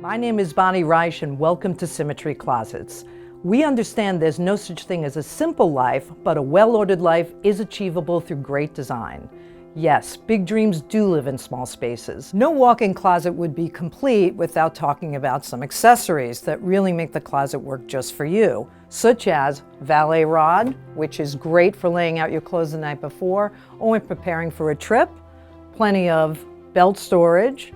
My name is Bonnie Reich and welcome to Symmetry Closets. We understand there's no such thing as a simple life, but a well-ordered life is achievable through great design. Yes, big dreams do live in small spaces. No walk-in closet would be complete without talking about some accessories that really make the closet work just for you, such as valet rod, which is great for laying out your clothes the night before or when preparing for a trip, plenty of belt storage,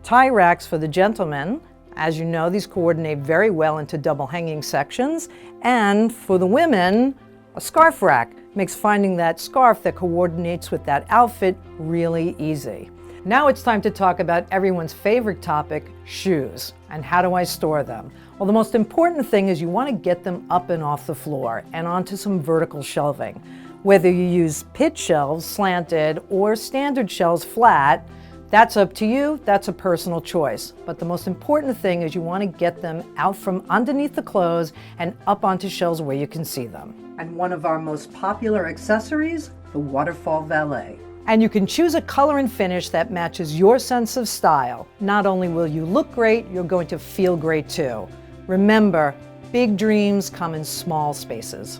tie racks for the gentlemen. As you know, these coordinate very well into double hanging sections. And for the women, a scarf rack makes finding that scarf that coordinates with that outfit really easy. Now it's time to talk about everyone's favorite topic, shoes. And how do I store them? Well, the most important thing is you want to get them up and off the floor and onto some vertical shelving. Whether you use pitch shelves, slanted, or standard shelves flat, that's up to you, that's a personal choice. But the most important thing is you want to get them out from underneath the clothes and up onto shelves where you can see them. And one of our most popular accessories, the waterfall valet. And you can choose a color and finish that matches your sense of style. Not only will you look great, you're going to feel great too. Remember, big dreams come in small spaces.